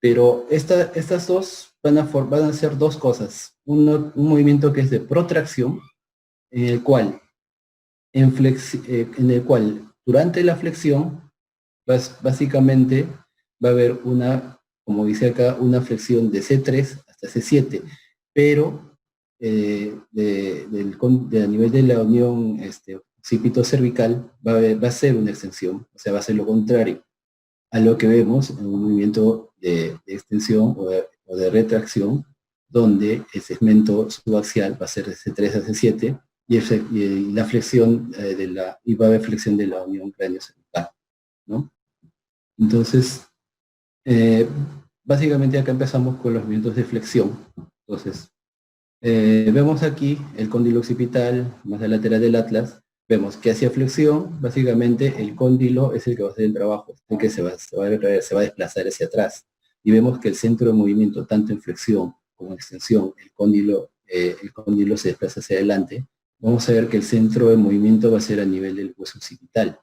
Pero estas dos van a hacer dos cosas. Un movimiento que es de protracción, en el cual, en el cual durante la flexión, básicamente va a haber una, como dice acá, una flexión de C3 hasta C7, pero a nivel de la unión occipito cervical va a ser una extensión, o sea, va a ser lo contrario a lo que vemos en un movimiento de extensión o de retracción, donde el segmento subaxial va a ser de C3 a C7 y la flexión y va a haber flexión de la unión cráneo-cervical, ¿no? Entonces, eh, básicamente acá empezamos con los movimientos de flexión. Entonces, vemos aquí el cóndilo occipital más la lateral del atlas. Vemos que hacia flexión, básicamente el cóndilo es el que va a hacer el trabajo, el que se va a desplazar hacia atrás. Y vemos que el centro de movimiento, tanto en flexión como en extensión, el cóndilo se desplaza hacia adelante. Vamos a ver que el centro de movimiento va a ser a nivel del hueso occipital,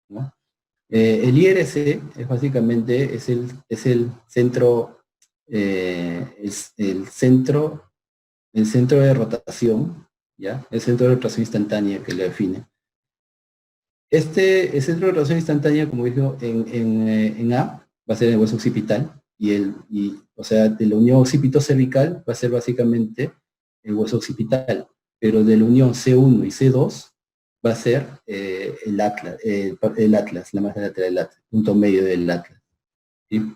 ¿no? El IRC es básicamente es el centro, el centro de rotación, ¿ya? El centro de rotación instantánea que lo define. El centro de rotación instantánea, como dijo en A, va a ser el hueso occipital, o sea, de la unión occipito-cervical va a ser básicamente el hueso occipital, pero de la unión C1 y C2 va a ser el atlas, la masa lateral del atlas, punto medio del atlas. ¿Sí?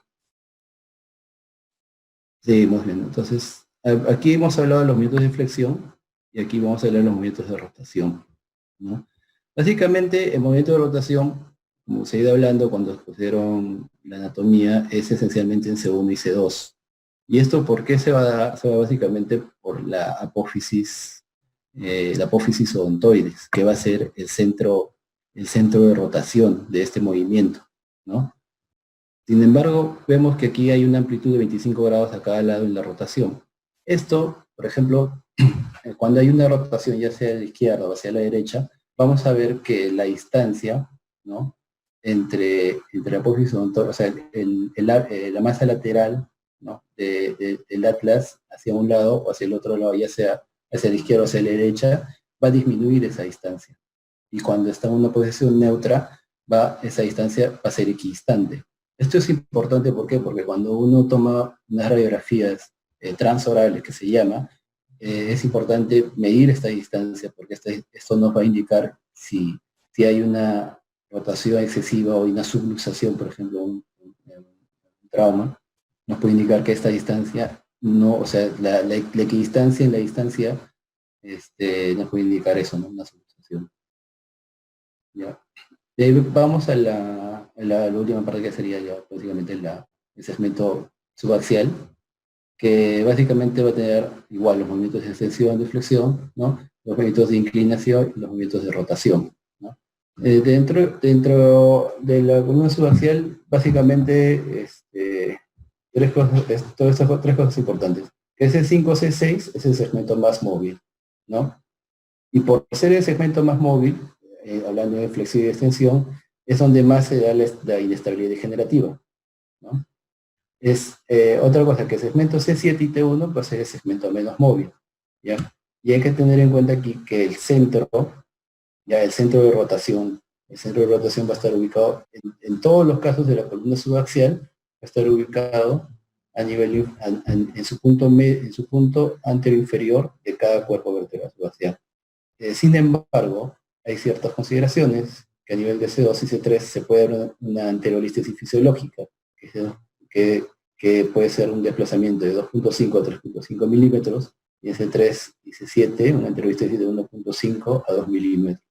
Seguimos viendo. Entonces, aquí hemos hablado de los movimientos de flexión y aquí vamos a hablar de los movimientos de rotación, ¿no? Básicamente, el movimiento de rotación, como se ha ido hablando cuando pusieron la anatomía, es esencialmente en C1 y C2. ¿Y esto por qué se va a dar? Se va básicamente por la apófisis odontoides, que va a ser el centro de rotación de este movimiento, ¿no? Sin embargo, vemos que aquí hay una amplitud de 25 grados a cada lado en la rotación. Esto, por ejemplo, cuando hay una rotación ya sea de la izquierda o hacia la derecha, vamos a ver que la distancia, ¿no? Entre la apófisis odontoide, o sea, la masa lateral, ¿no? Del atlas hacia un lado o hacia el otro lado, ya sea hacia la izquierda o hacia la derecha, va a disminuir esa distancia. Y cuando está en una posición neutra, esa distancia va a ser equidistante. Esto es importante, ¿por qué? Porque cuando uno toma unas radiografías transorales, que se llama, es importante medir esta distancia, porque esto nos va a indicar si hay una rotación excesiva o una subluxación, por ejemplo, un trauma, nos puede indicar que esta distancia no, o sea, la equidistancia en la distancia nos puede indicar eso, ¿no? Una subluxación. ¿Ya? De ahí vamos a la última parte, que sería ya básicamente el segmento subaxial, que básicamente va a tener igual los movimientos de extensión, de flexión, ¿no? Los movimientos de inclinación y los movimientos de rotación, ¿no? Dentro de la columna subaxial, básicamente, todas estas tres cosas importantes. Que C5, C6 es el segmento más móvil, ¿no? Y por ser el segmento más móvil, hablando de flexión y extensión, es donde más se da la inestabilidad degenerativa, ¿no? Otra cosa, que el segmento C7 y T1 va a ser el segmento menos móvil, ¿ya? Y hay que tener en cuenta aquí que el centro de rotación va a estar ubicado, en todos los casos de la columna subaxial, va a estar ubicado a nivel, en su punto anterior inferior de cada cuerpo vertebral subaxial. Sin embargo, hay ciertas consideraciones que a nivel de C2 y C3 se puede dar una anterolístesis fisiológica, que, que puede ser un desplazamiento de 2.5 a 3.5 milímetros, y en C3 y C7 una anterolístesis de 1.5 a 2 milímetros.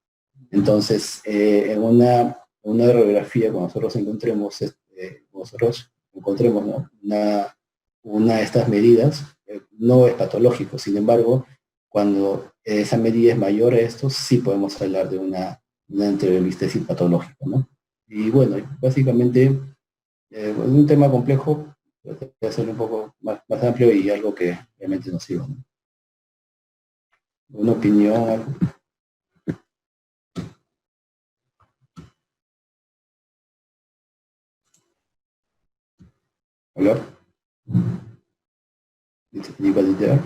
Entonces, en una radiografía, cuando nosotros encontremos, ¿no? una de estas medidas, no es patológico. Sin embargo, cuando esa medida es mayor a esto, sí podemos hablar de una anterolistesis patológica, ¿no? Y bueno, básicamente es un tema complejo, pero voy a hacerlo un poco más amplio y algo que realmente nos sirva, ¿no? Una opinión, algo. ¿Hola? Igual de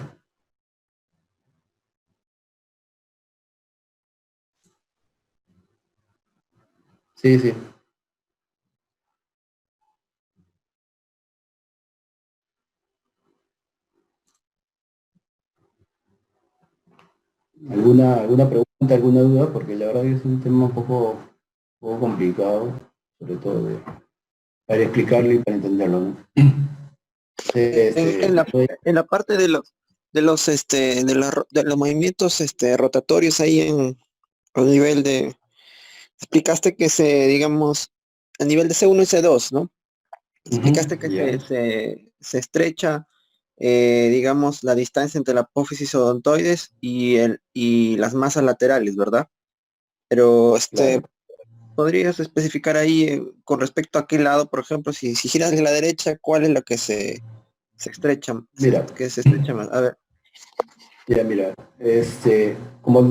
Sí, sí. ¿Alguna pregunta, alguna duda? Porque la verdad que es un tema un poco complicado, sobre todo para explicarlo y para entenderlo, ¿no? En en la parte de los movimientos rotatorios ahí a nivel explicaste que digamos, a nivel de C1 y C2, ¿no? Ujú, Explicaste que ya, se estrecha, digamos, la distancia entre la apófisis odontoides y las masas laterales, ¿verdad? Pero claro. ¿podrías especificar ahí con respecto a qué lado, por ejemplo, si giras de la derecha, cuál es la que se estrecha, Mira, que se estrecha más? A ver. mira, como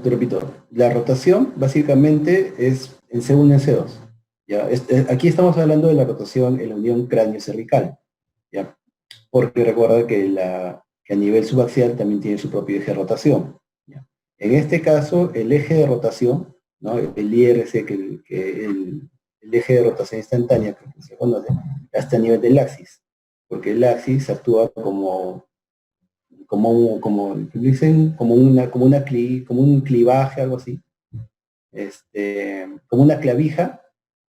te repito, la rotación básicamente es en C1 en C2. ¿Ya? Aquí estamos hablando de la rotación en la unión cráneo-cervical, ¿ya? Porque recuerda que a nivel subaxial también tiene su propio eje de rotación. ¿Ya? En este caso, el eje de rotación, ¿no? El IRC, el eje de rotación instantánea que se conoce, está a nivel del axis, porque el axis actúa como dicen, como un clivaje, algo así, como una clavija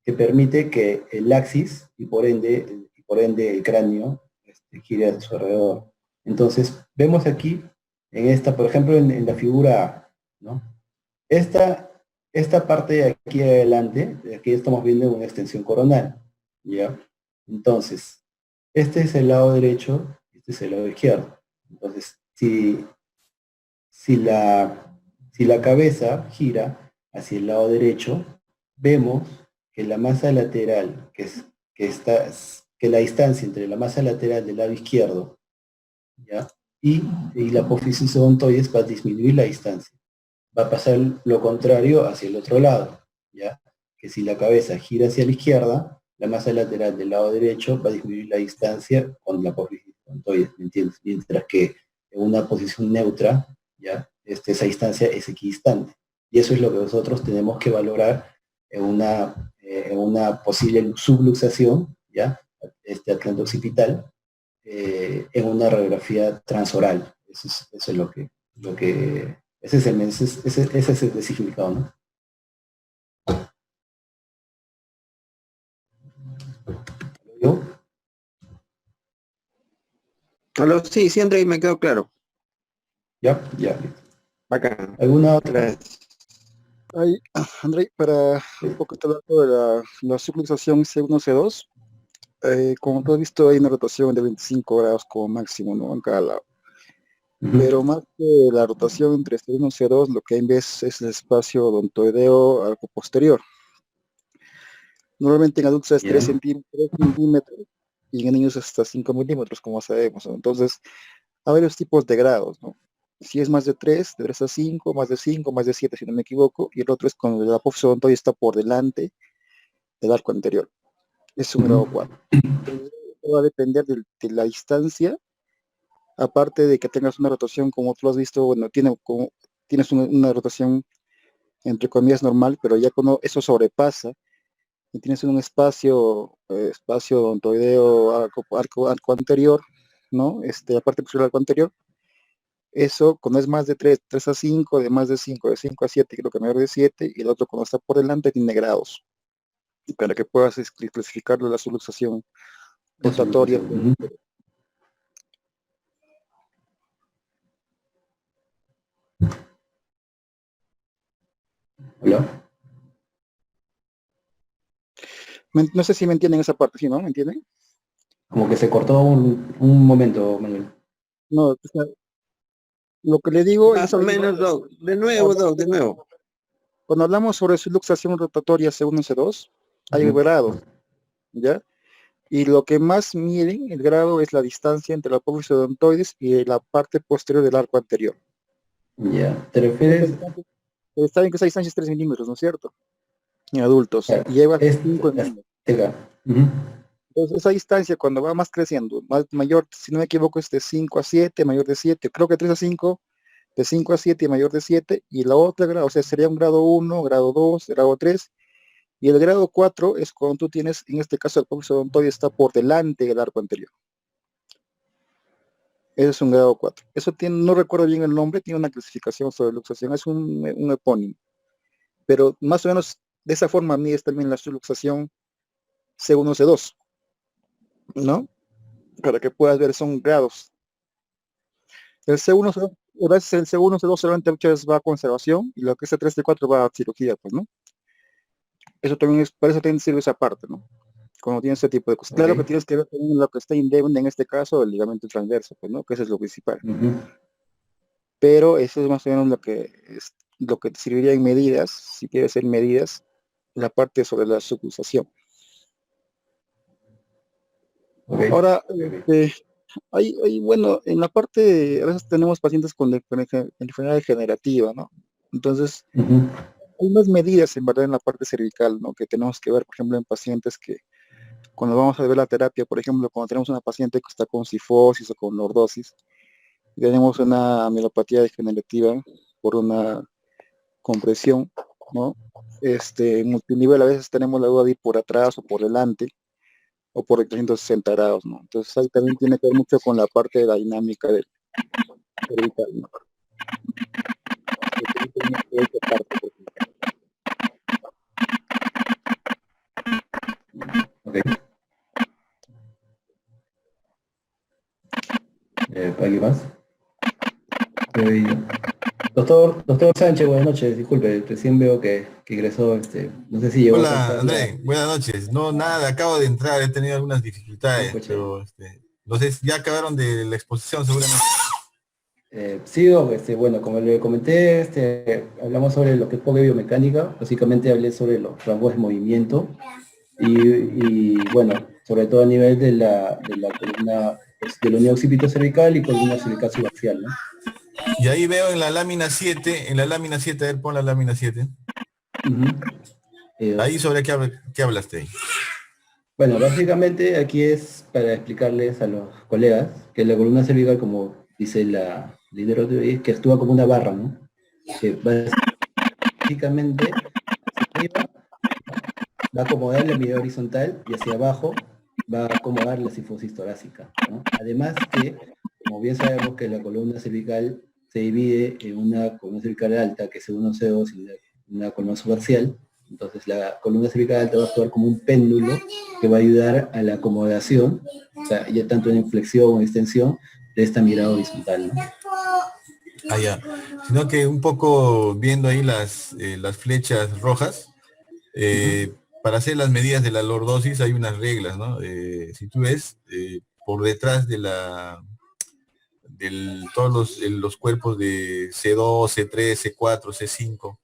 que permite que el axis y por ende el cráneo gire a su alrededor. Entonces, vemos aquí, por ejemplo, en la figura A, ¿no? Esta, esta parte de aquí adelante, de aquí estamos viendo una extensión coronal, ¿ya? Entonces, este es el lado derecho, este es el lado izquierdo. Entonces, si la, si la cabeza gira hacia el lado derecho, vemos que la masa lateral, que la distancia entre la masa lateral del lado izquierdo, ¿ya? y la apófisis odontoides va a disminuir la distancia. Va a pasar lo contrario hacia el otro lado, ¿ya? Que si la cabeza gira hacia la izquierda, la masa lateral del lado derecho va a disminuir la distancia con la apófisis odontoides, ¿me entiendes? Mientras que en una posición neutra, ¿ya? Esa distancia es equidistante. Y eso es lo que nosotros tenemos que valorar en una posible subluxación, ¿ya? Atlante occipital, en una radiografía transoral. Eso es ese es el significado, ¿no? ¿Yo? Aló, sí, sí, André, me quedó claro. ¿Ya? Ya. Bacán. ¿Alguna otra? Gracias. Ahí, André, para un poco te hablo de la subluxación C1, C2, como tú has visto, hay una rotación de 25 grados como máximo, ¿no? En cada lado. Ujú. Pero más que la rotación entre C1 y C2, lo que hay en vez es el espacio odontoideo algo posterior. Normalmente en adultos es Ya. 3 centímetros y en niños hasta 5 milímetros, como sabemos, ¿no? Entonces, hay varios tipos de grados, ¿no? Si es más de 3 a 5, más de 5, más de 7, si no me equivoco, y el otro es cuando la apófisis odontoide está por delante del arco anterior. Es un Ujú. grado 4. Entonces, va a depender de la distancia, aparte de que tengas una rotación, como tú lo has visto, bueno, tienes una rotación entre comillas normal, pero ya cuando eso sobrepasa y tienes un espacio odontoideo arco anterior, ¿no? La parte posterior del arco anterior, eso cuando es más de 3 a 5, de más de 5, de 5 a 7, creo que mayor de 7, y el otro cuando está por delante tiene grados, y para que puedas clasificarlo la subluxación Eso es lo que rotatoria. ujú. ¿Hola? No sé si me entienden esa parte, ¿sí, no? ¿Me entienden? Como que se cortó un momento, Manuel. No, o sea, lo que le digo Más es, o menos, Doc. De nuevo, Doc, de nuevo. cuando hablamos sobre subluxación rotatoria C1 y C2, hay Ujú. grados, ¿ya? Y lo que más miden el grado es la distancia entre la apófisis odontoides y la parte posterior del arco anterior. Ya. ¿Te Esta refieres? distancia, saben que esa distancia es 3 milímetros, ¿no es cierto? En adultos. Claro, Y lleva 5 en niños. acá. Ujú. Entonces, esa distancia cuando va más creciendo, mayor, si no me equivoco, es de 5 a 7, mayor de 7, creo que 3 a 5, de 5 a 7 y mayor de 7, y la otra grado, o sea, sería un grado 1, grado 2, grado 3, y el grado 4 es cuando tú tienes, en este caso el profesor odontoide está por delante del arco anterior. Ese es un grado 4. Eso tiene, no recuerdo bien el nombre, tiene una clasificación sobre luxación, es un epónimo. Pero más o menos de esa forma mides también la subluxación C1, C2, ¿no? Para que puedas ver, son grados. El C1, C2, a veces el C1, C2 solamente muchas veces va a conservación y lo que es el 3, C4 va a cirugía, pues, ¿no? Eso también es, para eso también sirve esa parte, ¿no? Cuando tienes ese tipo de cosas. Claro que tienes que ver también lo que está indebne en este caso, el ligamento transverso, pues, ¿no? Que eso es lo principal. Pero eso es más o menos lo que te serviría en medidas, si quieres hacer medidas, la parte sobre la subluxación. Ahora, bueno, en la parte, a veces tenemos pacientes con enfermedad degenerativa, ¿no? Entonces, hay unas medidas en verdad en la parte cervical, ¿no? Que tenemos que ver, por ejemplo, en pacientes que cuando vamos a ver la terapia, por ejemplo, cuando tenemos una paciente que está con cifosis o con lordosis, y tenemos una mielopatía degenerativa por una compresión, ¿no? Multinivel, a veces tenemos la duda de ir por atrás o por delante, o por 360 grados, ¿no? Entonces ahí también tiene que ver mucho con la parte de la dinámica del cervical, ¿no? Ok. ¿Alguien más? Doctor Sánchez, buenas noches. Disculpe, recién veo que ingresó, no sé si llegó a Hola, alcanzar André, buenas noches. No, nada, acabo de entrar, he tenido algunas dificultades, pero no sé, ya acabaron de la exposición seguramente. Sí, Doc, bueno, como le comenté, hablamos sobre lo que es poco biomecánica. Básicamente hablé sobre los rangos de movimiento bueno, sobre todo a nivel de la columna, pues, de la unión occipito cervical y columna cervical subaxial, ¿no? Y ahí veo en la lámina 7, a ver, pon la lámina 7. Ahí sobre qué hablaste ahí. Bueno, básicamente aquí es para explicarles a los colegas que la columna cervical, como dice la líder, que actúa como una barra, ¿no? Que básicamente hacia arriba va a acomodar la medida horizontal y hacia abajo va a acomodar la sifosis torácica, ¿no? Además que, como bien sabemos que la columna cervical se divide en una columna cervical alta, que es C1, C2, y una columna subaxial. Entonces la columna cervical alta va a actuar como un péndulo que va a ayudar a la acomodación, o sea, ya tanto en flexión o extensión, de esta mirada horizontal, ¿no? Ah, ya. Sino que un poco viendo ahí las flechas rojas, para hacer las medidas de la lordosis hay unas reglas, ¿no? Si tú ves, por detrás de todos los cuerpos de C2, C3, C4, C5,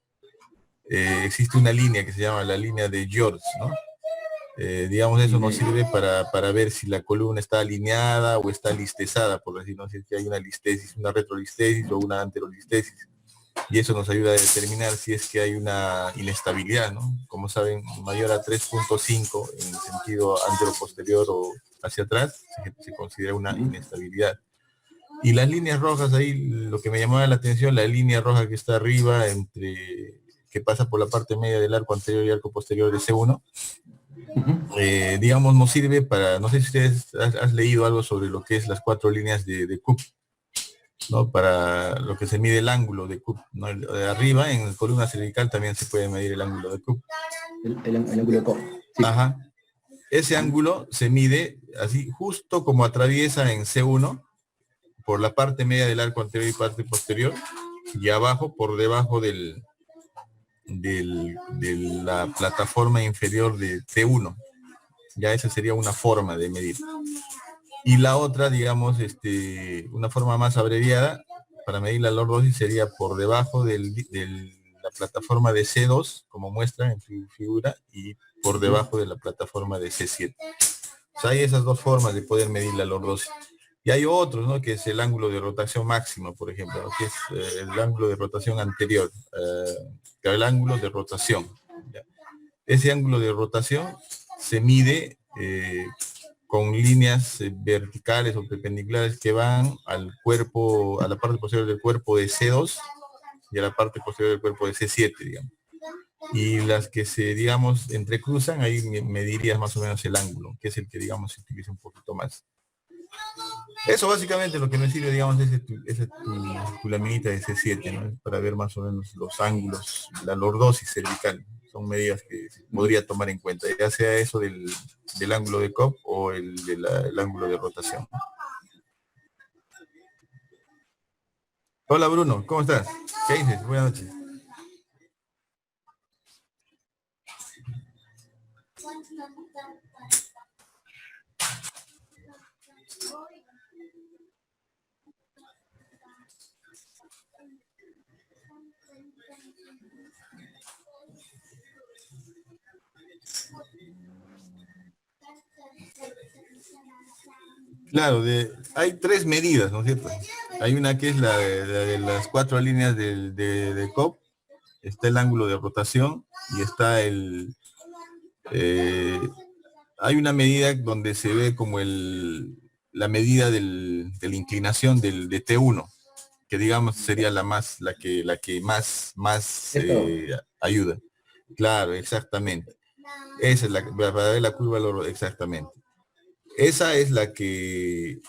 existe una línea que se llama la línea de George, ¿no? Digamos, eso nos sirve para ver si la columna está alineada o está listezada, por decirlo así, si hay una listesis, una retrolistesis o una anterolistesis. Y eso nos ayuda a determinar si es que hay una inestabilidad, ¿no? Como saben, mayor a 3.5 en sentido antero-posterior o hacia atrás, se considera una inestabilidad. Y las líneas rojas ahí, lo que me llamaba la atención, la línea roja que está arriba, que pasa por la parte media del arco anterior y arco posterior de C1, digamos, nos sirve para, no sé si ustedes has leído algo sobre lo que es las 4 líneas de Cook, ¿no? Para lo que se mide el ángulo de Cook, ¿no? De arriba, en columna cervical también se puede medir el ángulo de Cook. El ángulo de Cook. Sí. Ajá. Ese ángulo se mide así, justo como atraviesa en C1, por la parte media del arco anterior y parte posterior, y abajo, por debajo de la plataforma inferior de C1. Ya esa sería una forma de medir. Y la otra, digamos, una forma más abreviada para medir la lordosis sería por debajo de la plataforma de C2, como muestra en su figura, y por debajo de la plataforma de C7. O sea, hay esas dos formas de poder medir la lordosis. Y hay otros, ¿no? Que es el ángulo de rotación máximo, por ejemplo, ¿no? Que es el ángulo de rotación anterior, el ángulo de rotación. ¿Ya? Ese ángulo de rotación se mide con líneas verticales o perpendiculares que van al cuerpo, a la parte posterior del cuerpo de C2 y a la parte posterior del cuerpo de C7, digamos. Y las que se, digamos, entrecruzan, ahí medirías más o menos el ángulo, que es el que, digamos, se utiliza un poquito más. Eso básicamente lo que me sirve, digamos, es tu laminita de C7, ¿no? Para ver más o menos los ángulos, la lordosis cervical. Son medidas que se podría tomar en cuenta, ya sea eso del ángulo de Cobb o el ángulo de rotación. Hola Bruno, ¿cómo estás? ¿Qué dices? Buenas noches. Claro, hay tres medidas, ¿no es cierto? Hay una que es la de las 4 líneas de Cobb, está el ángulo de rotación y está hay una medida donde se ve como la medida de la inclinación de T1, que digamos sería la que más ayuda. Claro, exactamente. Esa es para ver la curva, exactamente. Esa es la que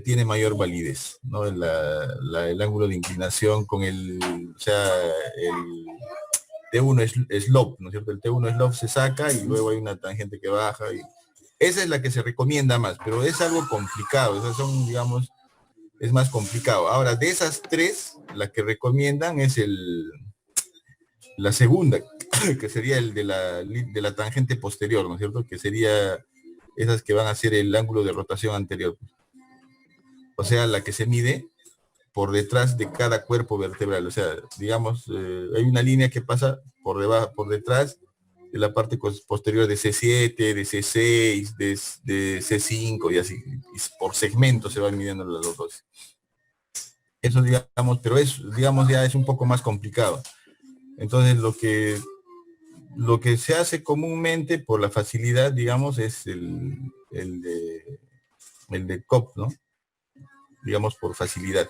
tiene mayor validez, ¿no? El ángulo de inclinación con el T1 slope, ¿no es cierto? El T1 slope se saca y luego hay una tangente que baja. Y esa es la que se recomienda más, pero es algo complicado. Esas son, digamos, es más complicado. Ahora, de esas tres, la que recomiendan es la segunda, que sería el de la tangente posterior, ¿no es cierto? Que sería esas que van a ser el ángulo de rotación anterior. O sea, la que se mide por detrás de cada cuerpo vertebral. O sea, digamos, hay una línea que pasa por debajo, por detrás de la parte posterior de C7, de C6, de C5 y así. Y por segmento se van midiendo los dos. Eso, digamos, pero digamos, ya es un poco más complicado. Entonces, lo que se hace comúnmente por la facilidad, digamos, es el de Cobb, ¿no? Digamos, por facilidad.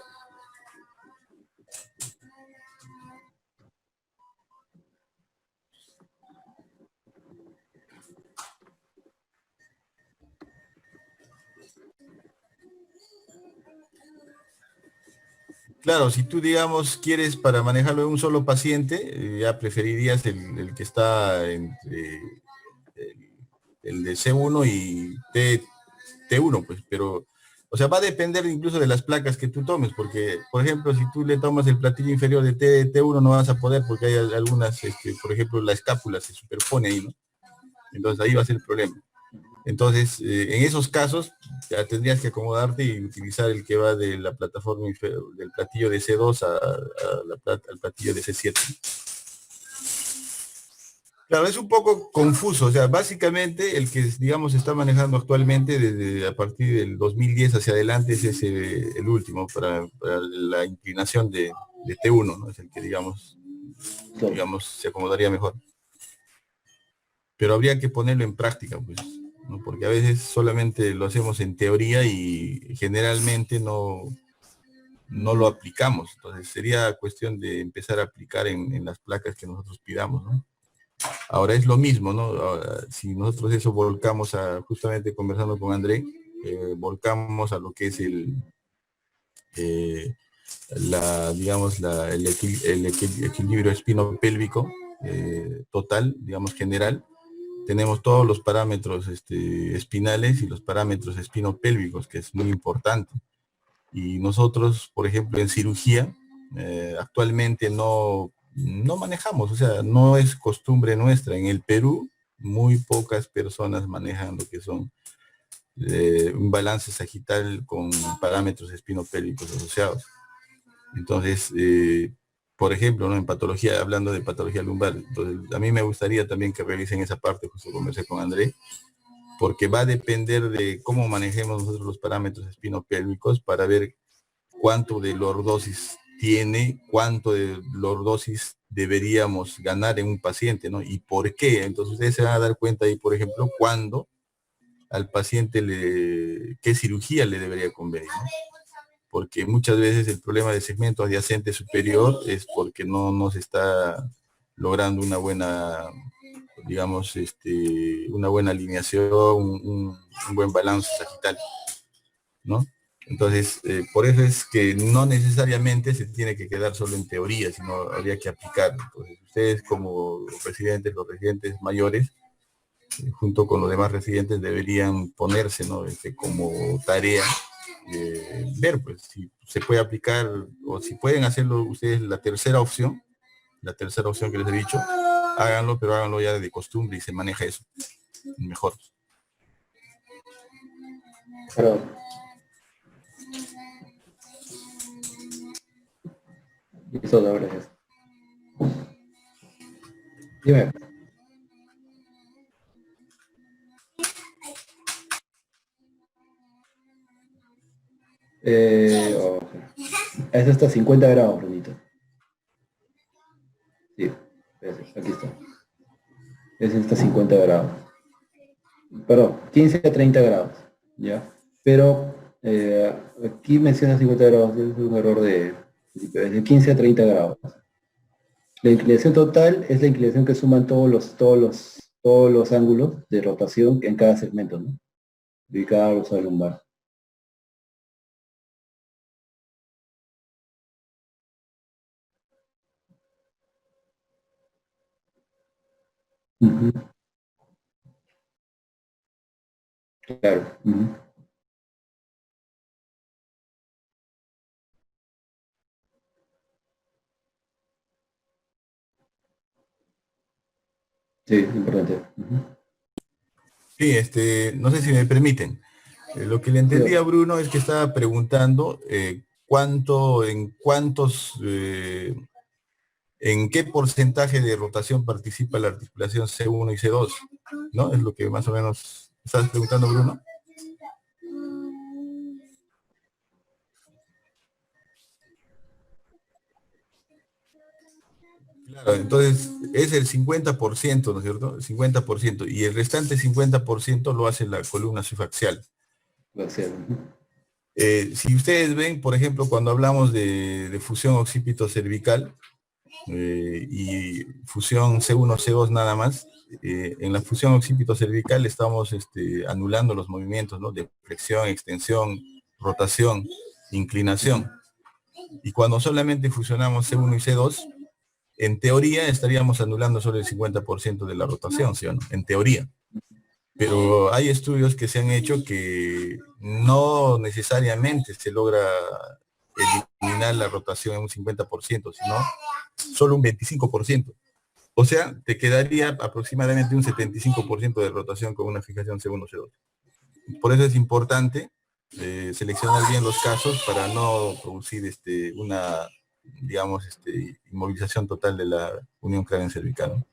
Claro, si tú, digamos, quieres para manejarlo en un solo paciente, ya preferirías el que está entre el de C1 y T1, pues, pero, o sea, va a depender incluso de las placas que tú tomes, porque, por ejemplo, si tú le tomas el platillo inferior de T1 no vas a poder, porque hay algunas, por ejemplo, la escápula se superpone ahí, ¿no? Entonces ahí va a ser el problema. Entonces, en esos casos, ya tendrías que acomodarte y utilizar el que va de la plataforma del platillo de C2 al platillo de C7. Claro, es un poco confuso. O sea, básicamente el que, digamos, está manejando actualmente desde a partir del 2010 hacia adelante es ese, el último para la inclinación de T1, ¿no? Es el que, digamos, se acomodaría mejor. Pero habría que ponerlo en práctica, pues, ¿no? Porque a veces solamente lo hacemos en teoría y generalmente no lo aplicamos. Entonces sería cuestión de empezar a aplicar en las placas que nosotros pidamos, ¿no? Ahora es lo mismo, ¿no? Ahora, si nosotros eso volcamos justamente conversando con André, volcamos a lo que es el equilibrio espino-pélvico total, digamos, general. Tenemos todos los parámetros espinales y los parámetros espinopélvicos, que es muy importante. Y nosotros, por ejemplo, en cirugía, actualmente no manejamos, o sea, no es costumbre nuestra. En el Perú, muy pocas personas manejan lo que son un balance sagital con parámetros espinopélvicos asociados. Entonces, por ejemplo, ¿no? En patología, hablando de patología lumbar, entonces a mí me gustaría también que revisen esa parte, justo conversé con André, porque va a depender de cómo manejemos nosotros los parámetros espinopélvicos para ver cuánto de lordosis tiene, cuánto de lordosis deberíamos ganar en un paciente, ¿no? Y por qué. Entonces ustedes se van a dar cuenta ahí, por ejemplo, cuando al paciente qué cirugía le debería convenir, ¿no? Porque muchas veces el problema de segmento adyacente superior es porque no se está logrando una buena, digamos, una buena alineación, un buen balance sagital, ¿no? Entonces, por eso es que no necesariamente se tiene que quedar solo en teoría, sino habría que aplicarlo. Entonces, ustedes como residentes, los residentes mayores, junto con los demás residentes, deberían ponerse, ¿no? Como tarea, ver pues si se puede aplicar o si pueden hacerlo ustedes la tercera opción que les he dicho, háganlo, pero háganlo ya de costumbre y se maneja eso mejor. Pero, listo, gracias. Dime. Okay. Es hasta 50 grados, Brunito. Sí, aquí está. Es hasta 50 grados. Perdón, 15 a 30 grados, ¿ya? Pero aquí menciona 50 grados, es un error de 15 a 30 grados. La inclinación total es la inclinación que suman todos los ángulos de rotación en cada segmento, ¿no? De cada dorsal lumbar. Ujú, claro. Ujú. Sí, importante. Ujú. Sí, no sé si me permiten. Lo que le entendí a Bruno es que estaba preguntando en qué porcentaje de rotación participa la articulación C1 y C2, ¿no? Es lo que más o menos estás preguntando, Bruno. Claro, entonces es el 50%, ¿no es cierto? El 50%, y el restante 50% lo hace la columna subfacial. Si ustedes ven, por ejemplo, cuando hablamos de fusión occipito cervical y fusión C1, C2 nada más, en la fusión occipito cervical estamos anulando los movimientos, ¿no? De flexión, extensión, rotación, inclinación. Y cuando solamente fusionamos C1 y C2, en teoría estaríamos anulando solo el 50% de la rotación, ¿sí o no? En teoría. Pero hay estudios que se han hecho que no necesariamente se logra eliminar la rotación en un 50%, sino solo un 25%. O sea, te quedaría aproximadamente un 75% de rotación con una fijación C1, C2. Por eso es importante seleccionar bien los casos para no producir una, digamos, inmovilización total de la unión cráneo-cervical, ¿no?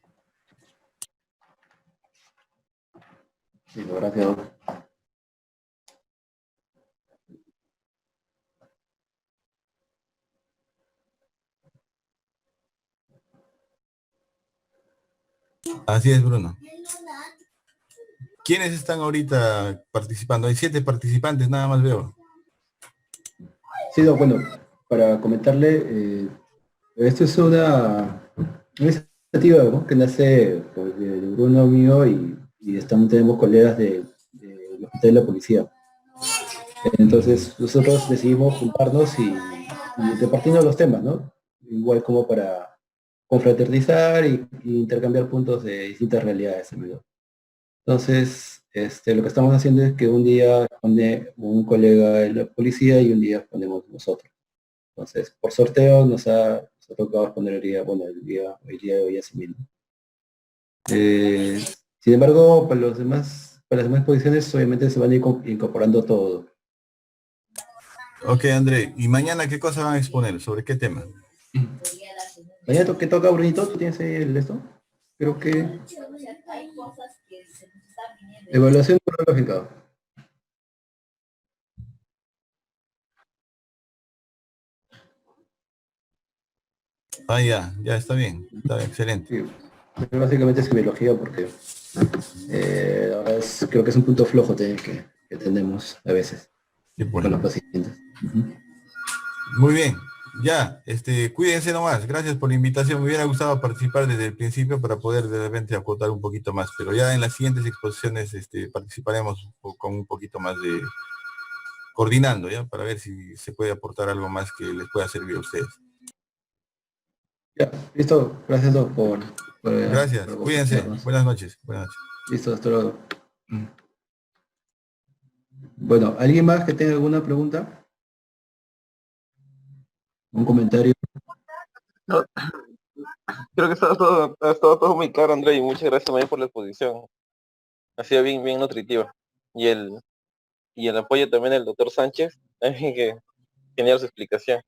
Sí, gracias. Así es, Bruno. ¿Quiénes están ahorita participando? Hay 7 participantes, nada más veo. Sí, no, bueno, para comentarle, esto es una iniciativa, ¿no? Que nace pues, de Bruno mío y también tenemos colegas del Hospital de la Policía. Entonces nosotros decidimos juntarnos y repartirnos los temas, ¿no? Igual como para confraternizar y intercambiar puntos de distintas realidades, amigo. Entonces, lo que estamos haciendo es que un día pone un colega de la policía y un día ponemos nosotros. Entonces, por sorteo nos ha tocado responder el día, bueno, el día de hoy así mismo. Sin embargo, para las demás posiciones obviamente se van a ir incorporando todo. Ok, André, ¿y mañana qué cosa van a exponer? ¿Sobre qué tema? Mañana que toca, Brunito, ¿tú tienes ahí el de esto? Creo que evaluación neurológica. Ah, ya está bien, excelente. Sí, básicamente es biología porque Creo que es un punto flojo que tenemos a veces Sí, pues. con los pacientes. Ujú. Muy bien, ya, cuídense nomás. Gracias por la invitación. Me hubiera gustado participar desde el principio para poder de repente acotar un poquito más, pero ya en las siguientes exposiciones participaremos con un poquito más de coordinando, ya, para ver si se puede aportar algo más que les pueda servir a ustedes. Ya, listo. Gracias, Doc, Gracias, por cuídense. acompañarnos. Buenas noches. Buenas noches. Listo, hasta luego. Bueno, ¿alguien más que tenga alguna pregunta? ¿Un comentario? No, creo que ha estado todo muy claro, André, y muchas gracias también por la exposición. Ha sido bien, bien nutritiva. Y el apoyo también del doctor Sánchez, que genial su explicación.